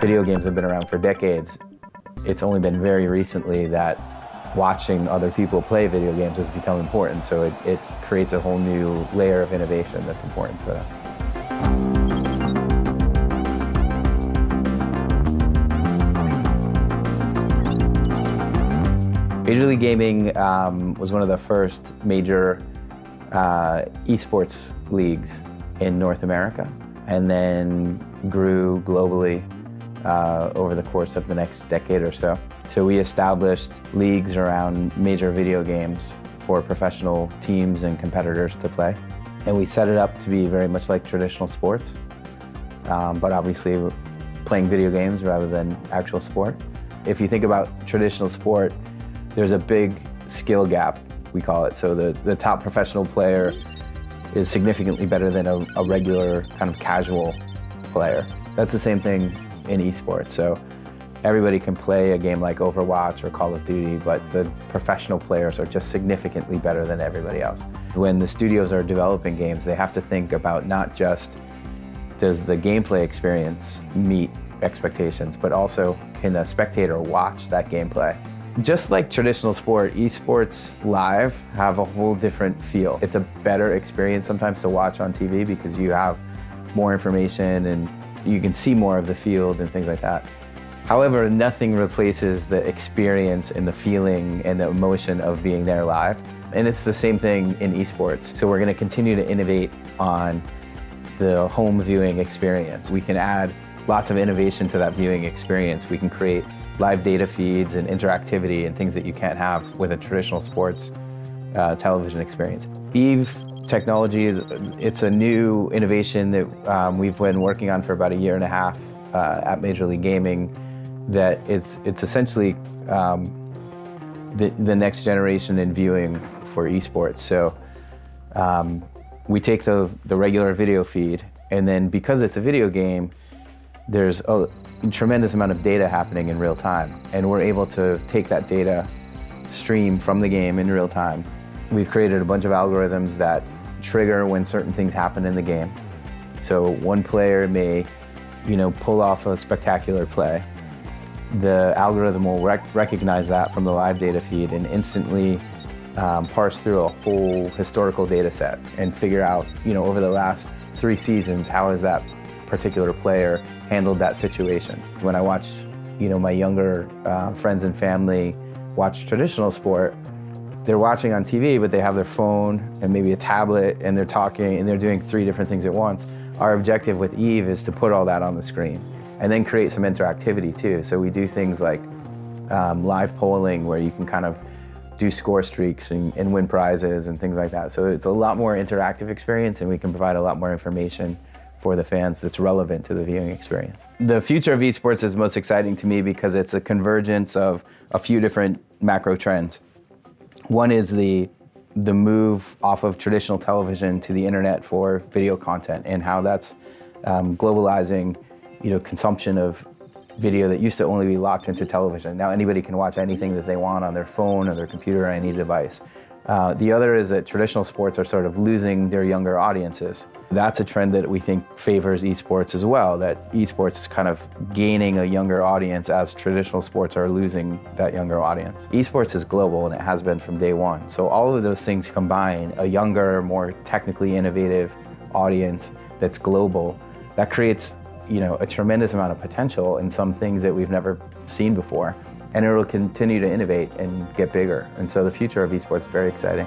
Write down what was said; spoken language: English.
Video games have been around for decades. It's only been very recently that watching other people play video games has become important, so it creates a whole new layer of innovation that's important for them. Major League Gaming was one of the first major eSports leagues in North America, and then grew globally over the course of the next decade or so. So we established leagues around major video games for professional teams and competitors to play. And we set it up to be very much like traditional sports, but obviously playing video games rather than actual sport. If you think about traditional sport, there's a big skill gap, we call it. So the top professional player is significantly better than a regular kind of casual player. That's the same thing in esports. So everybody can play a game like Overwatch or Call of Duty, but the professional players are just significantly better than everybody else. When the studios are developing games, they have to think about not just does the gameplay experience meet expectations, but also can a spectator watch that gameplay. Just like traditional sport, esports live have a whole different feel. It's a better experience sometimes to watch on TV because you have more information and you can see more of the field and things like that. However, nothing replaces the experience and the feeling and the emotion of being there live. And it's the same thing in esports. So we're going to continue to innovate on the home viewing experience. We can add lots of innovation to that viewing experience. We can create live data feeds and interactivity and things that you can't have with a traditional sports television experience. Eve technology it's a new innovation that we've been working on for about a year and a half at Major League Gaming. That it's essentially the next generation in viewing for esports. So we take the regular video feed, and then because it's a video game, there's a tremendous amount of data happening in real time, and we're able to take that data stream from the game in real time. We've created a bunch of algorithms that trigger when certain things happen in the game. So one player may, pull off a spectacular play. The algorithm will recognize that from the live data feed and instantly parse through a whole historical data set and figure out, over the last 3 seasons, how has that particular player handled that situation. When I watch, my younger friends and family watch traditional sport, they're watching on TV, but they have their phone and maybe a tablet, and they're talking and they're doing 3 different things at once. Our objective with Eve is to put all that on the screen and then create some interactivity too. So we do things like live polling where you can kind of do score streaks and win prizes and things like that. So it's a lot more interactive experience, and we can provide a lot more information for the fans that's relevant to the viewing experience. The future of esports is most exciting to me because it's a convergence of a few different macro trends. One is the move off of traditional television to the internet for video content, and how that's globalizing consumption of video that used to only be locked into television. Now anybody can watch anything that they want on their phone or their computer or any device. The other is that traditional sports are sort of losing their younger audiences. That's a trend that we think favors esports as well, that esports is kind of gaining a younger audience as traditional sports are losing that younger audience. Esports is global, and it has been from day one. So all of those things combine, a younger, more technically innovative audience that's global, that creates a tremendous amount of potential in some things that we've never seen before. And it will continue to innovate and get bigger. And so the future of esports is very exciting.